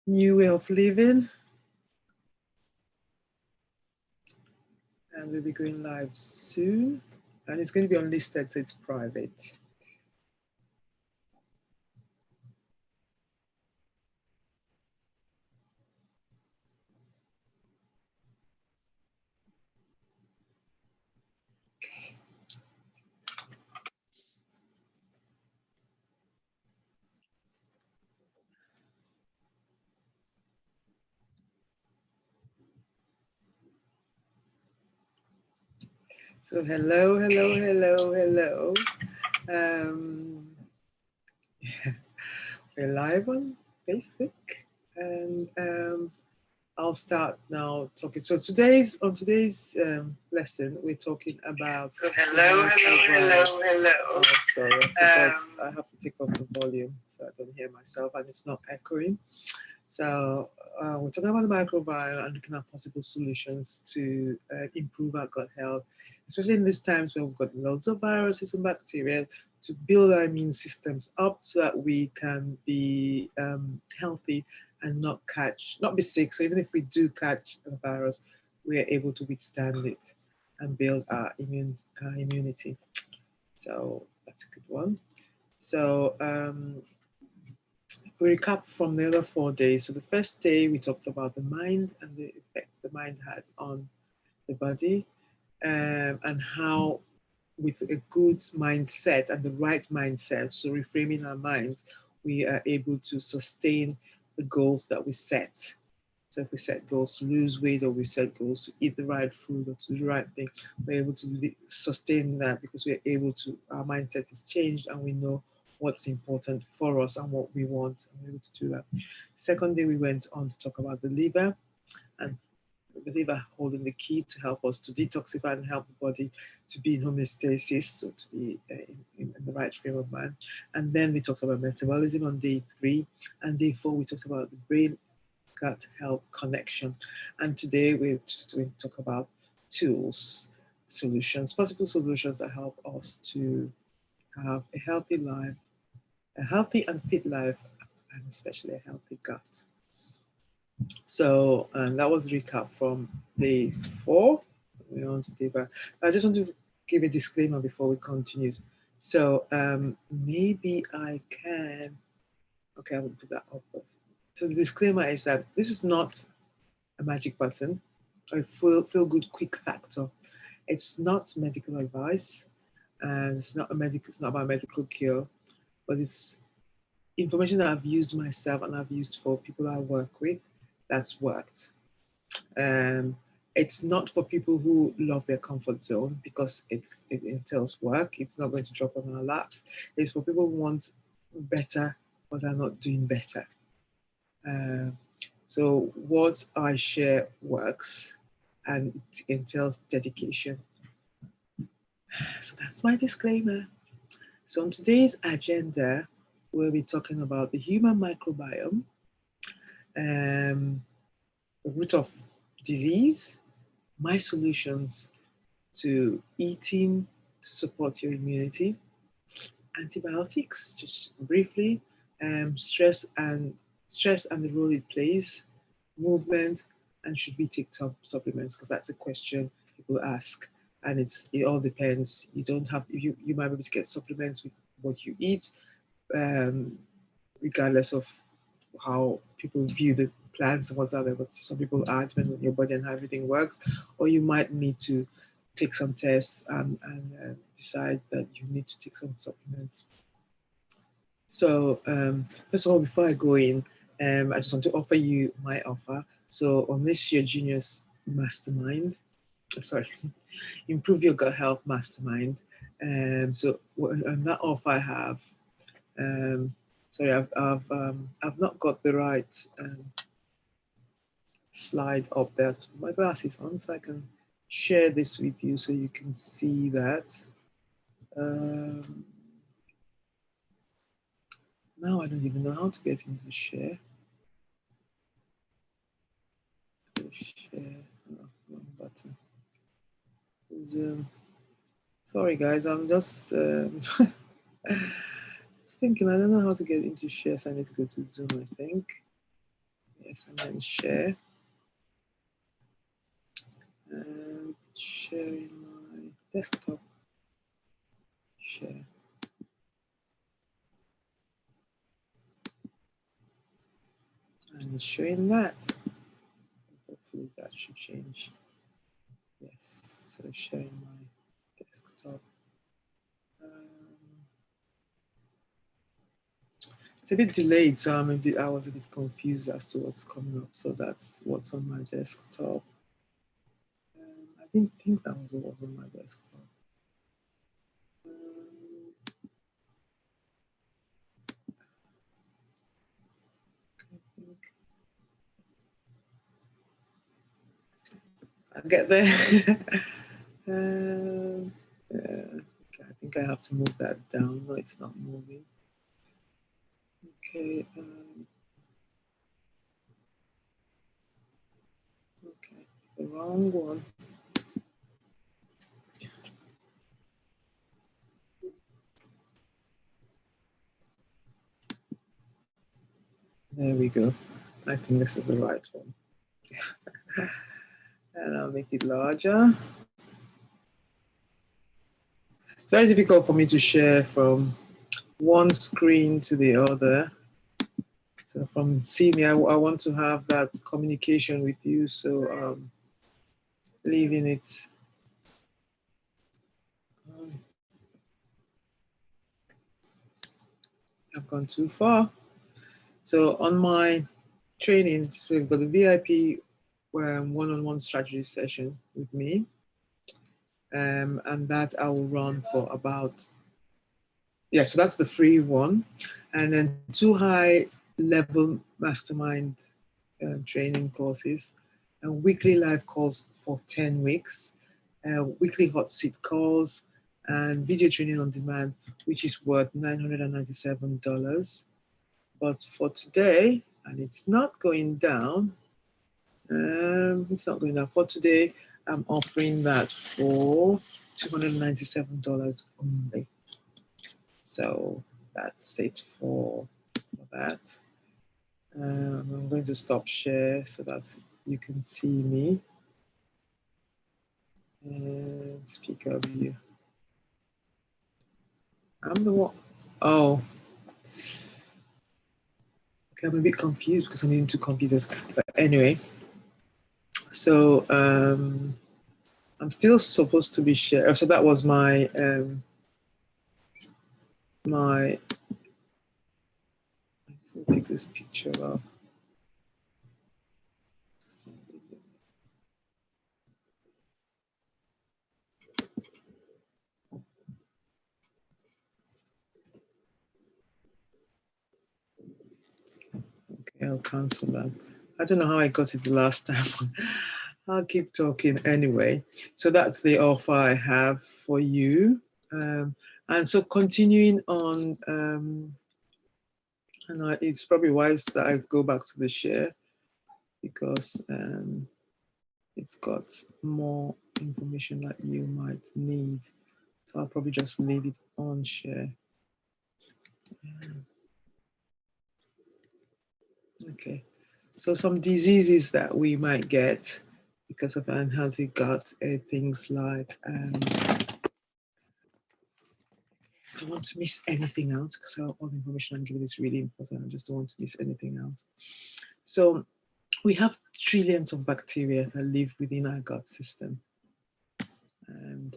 new way of living. And we'll be going live soon. And it's going to be unlisted, so it's private. So hello. We're live on Facebook, and I'll start now talking. So on today's lesson, we're talking about. So hello. Oh, sorry, I have to take off the volume so I don't hear myself and it's not echoing. So we're talking about the microbiome and looking at possible solutions to improve our gut health, especially in these times when we've got loads of viruses and bacteria, to build our immune systems up so that we can be healthy and not be sick. So even if we do catch a virus, we are able to withstand it and build our immunity. So that's a good one. So we recap from the other 4 days. So the first day we talked about the mind and the effect the mind has on the body, and how with a good mindset and the right mindset, so reframing our minds, we are able to sustain the goals that we set. So if we set goals to lose weight, or we set goals to eat the right food or to do the right thing, we're able to sustain that because we're able to, our mindset is changed and we know what's important for us and what we want, and we're able to do that. Second day, we went on to talk about the liver, and the liver holding the key to help us to detoxify and help the body to be in homeostasis, so to be in the right frame of mind. And then we talked about metabolism on day 3, and day 4 we talked about the brain gut health connection. And today we're just going to talk about tools, solutions, possible solutions that help us to have a healthy life, a healthy and fit life, and especially a healthy gut. So that was a recap from day 4. We're on to day 5. I just want to give a disclaimer before we continue. So maybe I can, okay, I will put that up. So the disclaimer is that this is not a magic button or a feel good quick factor. It's not medical advice, and it's not about medical cure, but it's information that I've used myself and I've used for people I work with that's worked. It's not for people who love their comfort zone because it entails work. It's not going to drop on our laps. It's for people who want better but are not doing better. So what I share works, and it entails dedication. So that's my disclaimer. So on today's agenda, we'll be talking about the human microbiome, the root of disease, my solutions to eating to support your immunity, antibiotics, just briefly, stress and the role it plays, movement, and should we take supplements? Because that's a question people ask, and it all depends. You don't have, you might be able to get supplements with what you eat, regardless of how people view the plants and what's out there. But some people are, depending on your body and how everything works, or you might need to take some tests and decide that you need to take some supplements. So first of all, before I go in, I just want to offer you my offer. So on this year Genius Mastermind, Improve Your Gut Health Mastermind. So on that offer I have, I've not got the right slide up there. My glasses on, so I can share this with you so you can see that. Now I don't even know how to get into share. Share, wrong button. Sorry guys, I'm just thinking, I don't know how to get into share, so I need to go to Zoom, I think. Yes, and then share. And sharing my desktop. Share. And showing that. Hopefully that should change. Yes, so sharing my desktop. It's a bit delayed, so I was a bit confused as to what's coming up. So that's what's on my desktop. I didn't think that was what was on my desktop. I'll get there. Yeah. Okay, I think I have to move that down. No, it's not moving. Okay. Okay, the wrong one. There we go. I think this is the right one. And I'll make it larger. It's very difficult for me to share from one screen to the other. So from seeing me, I want to have that communication with you. So leaving it. I've gone too far. So on my training, so we've got the VIP one-on-one strategy session with me. And that I will run for about, yeah, so that's the free one. And then 2 high-level mastermind training courses and weekly live calls for 10 weeks, weekly hot seat calls, and video training on demand, which is worth $997. But for today, and it's not going down, for today, I'm offering that for $297 only. So that's it for that. I'm going to stop share so that you can see me. And speaker view. I'm the one. Oh. Okay, I'm a bit confused because I'm into computers. But anyway, so I'm still supposed to be sharing. So that was my I just need to take this picture off. Okay, I'll cancel that. I don't know how I got it the last time. I'll keep talking anyway. So that's the offer I have for you. And so continuing on, and it's probably wise that I go back to the share because it's got more information that you might need. So I'll probably just leave it on share. Okay, so some diseases that we might get because of unhealthy gut are things like, I don't want to miss anything else because all the information I'm giving is really important. I just don't want to miss anything else. So we have trillions of bacteria that live within our gut system. And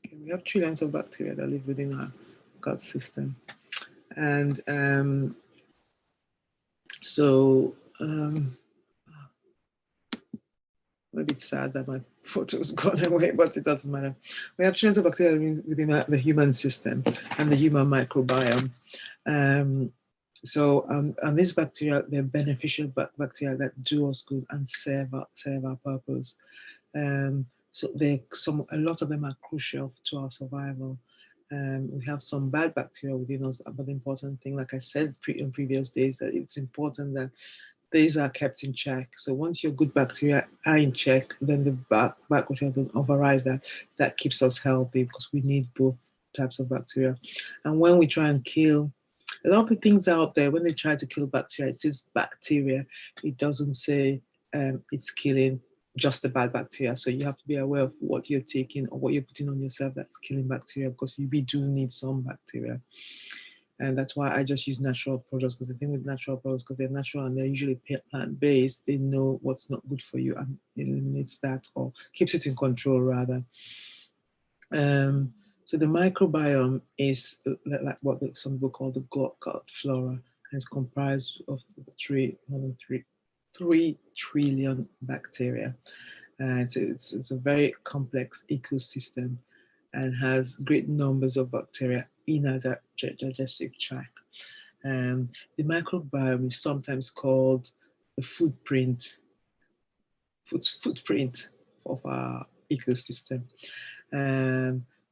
okay, we have trillions of bacteria that live within our gut system. And so maybe it's sad that my photo's gone away, but it doesn't matter. We have trillions of bacteria within the human system and the human microbiome. And these bacteria, they're beneficial bacteria that do us good and serve our purpose. So a lot of them are crucial to our survival. We have some bad bacteria within us, but the important thing, like I said in previous days, that it's important that these are kept in check. So once your good bacteria are in check, then the bad bacteria don't override that. That keeps us healthy because we need both types of bacteria. And when we try and kill, a lot of the things out there, when they try to kill bacteria, it says bacteria. It doesn't say it's killing just the bad bacteria. So you have to be aware of what you're taking or what you're putting on yourself that's killing bacteria, because we do need some bacteria. And that's why I just use natural products, because the thing with natural products, because they're natural and they're usually plant-based, they know what's not good for you and eliminates that, or keeps it in control rather. So the microbiome is like what some people call the gut flora, and it's comprised of more than 3 trillion bacteria. It's a very complex ecosystem and has great numbers of bacteria in our digestive tract. The microbiome is sometimes called the footprint of our ecosystem.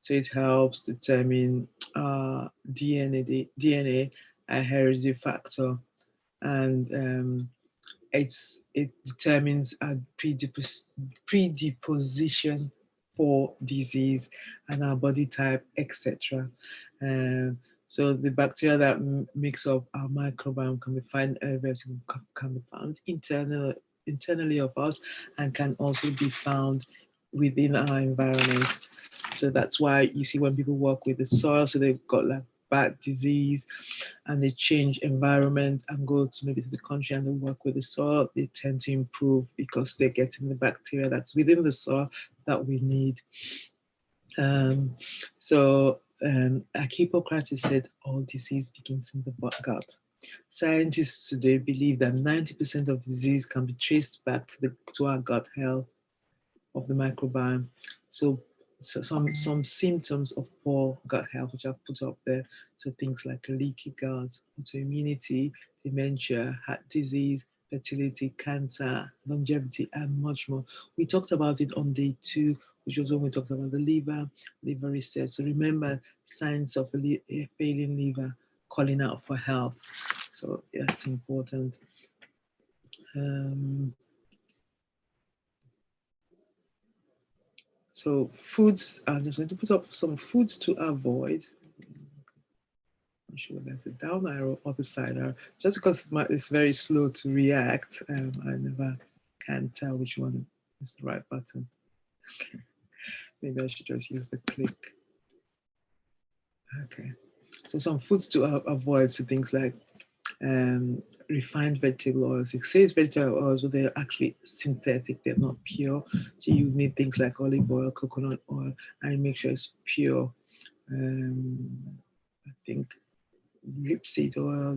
So it helps determine DNA, a heredity factor, and it determines a predisposition for disease and our body type, etc. So the bacteria that makes up our microbiome can be found internally of us, and can also be found within our environment. So that's why you see when people work with the soil, so they've got like bad disease and they change environment and go to maybe to the country and they work with the soil, they tend to improve because they're getting the bacteria that's within the soil that we need. Hippocrates said all disease begins in the gut. Scientists today believe that 90% of disease can be traced back to our gut health of the microbiome. So some symptoms of poor gut health, which I've put up there. So things like leaky gut, autoimmunity, dementia, heart disease, fertility, cancer, longevity, and much more. We talked about it on day 2, which was when we talked about the liver research. So remember, signs of a failing liver, calling out for help. So that's important. So foods, I'm just going to put up some foods to avoid. I'm sure there's a down arrow or the side arrow. Just because it's very slow to react, I never can tell which one is the right button. Okay. Maybe I should just use the click. Okay. So some foods to avoid, so things like refined vegetable oils. It says vegetable oils, but they're actually synthetic, they're not pure. So you need things like olive oil, coconut oil, and make sure it's pure. I think rapeseed oil.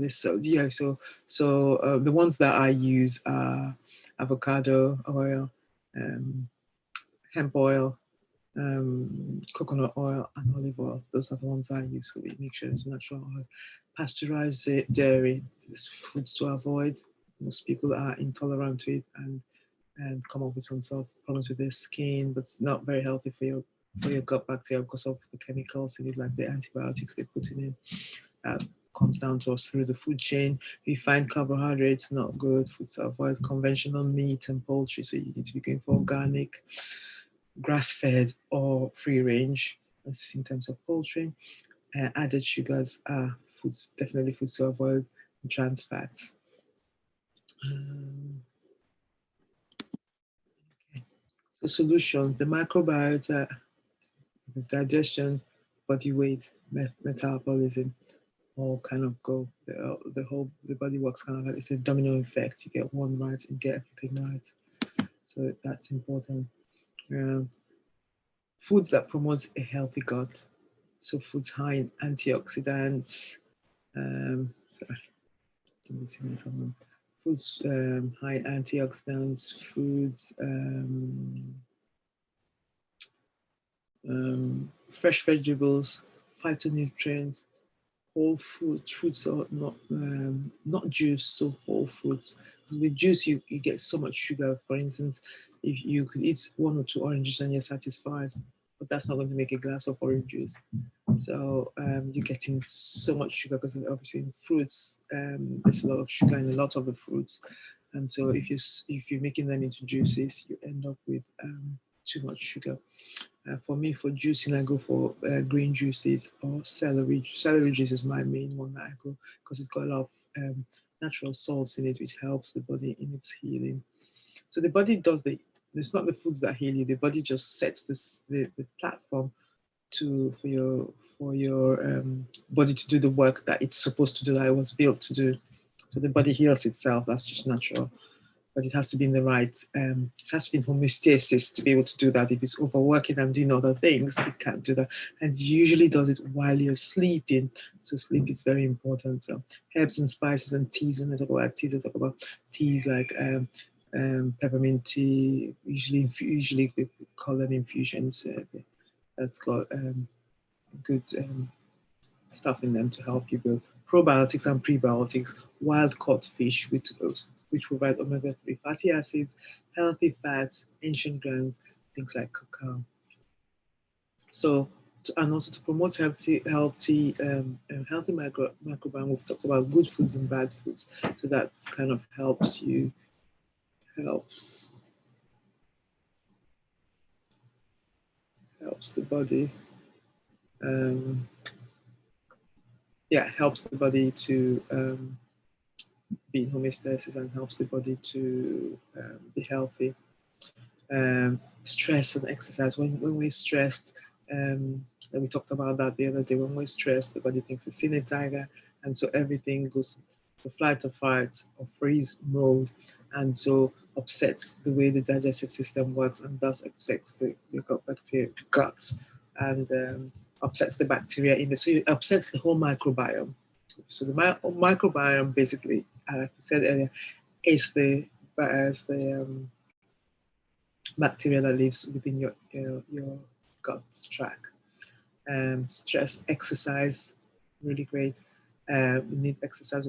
So the ones that I use are avocado oil, hemp oil, coconut oil, and olive oil. Those are the ones I use. So we make sure it's natural oil. Pasteurized dairy is foods to avoid. Most people are intolerant to it and come up with some sort of problems with their skin, but it's not very healthy for your gut bacteria because of the chemicals in it, like the antibiotics they put in it. Comes down to us through the food chain. Refined carbohydrates, not good. Foods to avoid. Conventional meat and poultry, so you need to be going for organic, grass-fed, or free range. That's in terms of poultry. Added sugars are definitely foods to avoid. Trans fats. So solutions: the microbiota, the digestion, body weight, metabolism, all kind of go. The body works kind of like it's a domino effect. You get one right, you get everything right. So that's important. Foods that promotes a healthy gut. So foods high in antioxidants. Foods high in antioxidants. Foods. Fresh vegetables, phytonutrients, whole fruits are not juice, so whole fruits. With juice, you get so much sugar. For instance, if you could eat 1 or 2 oranges and you're satisfied, but that's not going to make a glass of orange juice. So you're getting so much sugar because obviously in fruits, there's a lot of sugar in a lot of the fruits. And so if you're making them into juices, you end up with too much sugar. For me, for juicing, I go for green juices or celery. Celery juice is my main one that I go because it's got a lot of natural salts in it, which helps the body in its healing. So the body does it's not the foods that heal you. The body just sets the platform for your body to do the work that it's supposed to do, that it was built to do. So the body heals itself. That's just natural, but it has to be in the right. It has to be in homeostasis to be able to do that. If it's overworking and doing other things, it can't do that. And it usually does it while you're sleeping. So sleep is very important. So herbs and spices and teas. When I talk about teas, I talk about teas like peppermint tea. Usually they call them infusions. That's got good stuff in them to help you build probiotics and prebiotics, wild caught fish, which provide omega-3 fatty acids, healthy fats, ancient grains, things like cacao. So, and also to promote healthy microbiome, we've talked about good foods and bad foods. So that kind of helps the body. Helps the body to be in homeostasis and helps the body to be healthy. Stress and exercise. When we're stressed, and we talked about that the other day, when we're stressed, the body thinks it's seen a tiger, and so everything goes to flight or fight or freeze mode, and so upsets the way the digestive system works, and thus upsets the gut, and upsets the bacteria in the, so it upsets the whole microbiome. So the microbiome, basically, like I said earlier, is the bacteria that lives within your gut tract. Stress, exercise, really great. You need exercise.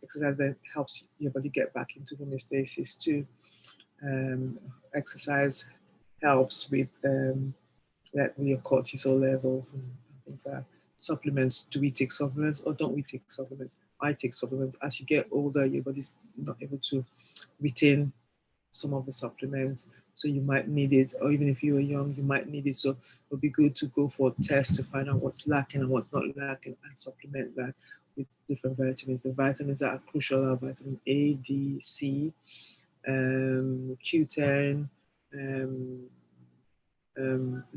Exercise that helps your body get back into homeostasis too. Exercise helps with your cortisol levels and things like that. Supplements. Do we take supplements or don't we take supplements? I take supplements. As you get older, your body's not able to retain some of the supplements, so you might need it, or even if you were young, you might need it. So it would be good to go for a test to find out what's lacking and what's not lacking, and supplement that with different vitamins. The vitamins that are crucial are vitamin A, D, C, Q10,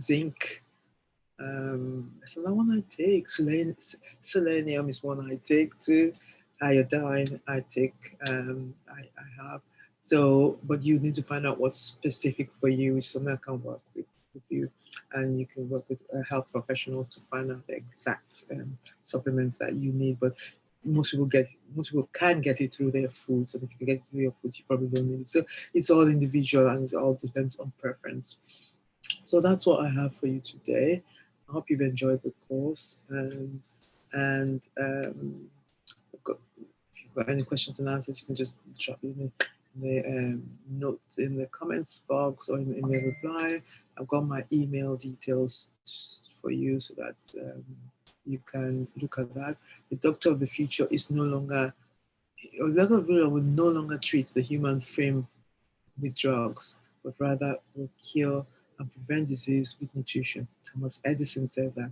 zinc. That's another one I take. Selenium is one I take too. Iodine I take. I have. So, but you need to find out what's specific for you, which something I can work with you, and you can work with a health professional to find out the exact supplements that you need. But most people can get it through their foods, and if you can get it through your foods, you probably don't need it. So it's all individual, and it all depends on preference. So that's what I have for you today. I hope you've enjoyed the course, and if you've got any questions and answers, you can just drop it in the note in the comments box or in the reply. I've got my email details for you so that you can look at that. The doctor of the future is no longer, or the doctor of the future will no longer treat the human frame with drugs, but rather will cure and prevent disease with nutrition. Thomas Edison said that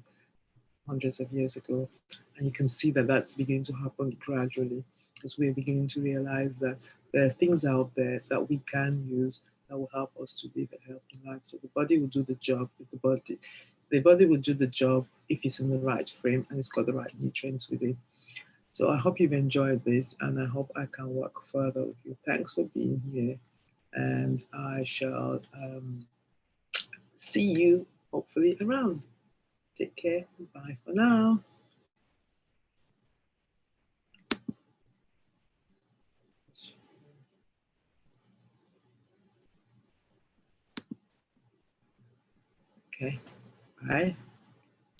hundreds of years ago, and you can see that that's beginning to happen gradually, because we're beginning to realize that there are things out there that we can use that will help us to live a healthy life. So the body will do the job. The body will do the job if it's in the right frame and it's got the right nutrients within. So I hope you've enjoyed this, and I hope I can work further with you. Thanks for being here, and I shall see you hopefully around. Take care. Bye for now. Okay. Bye.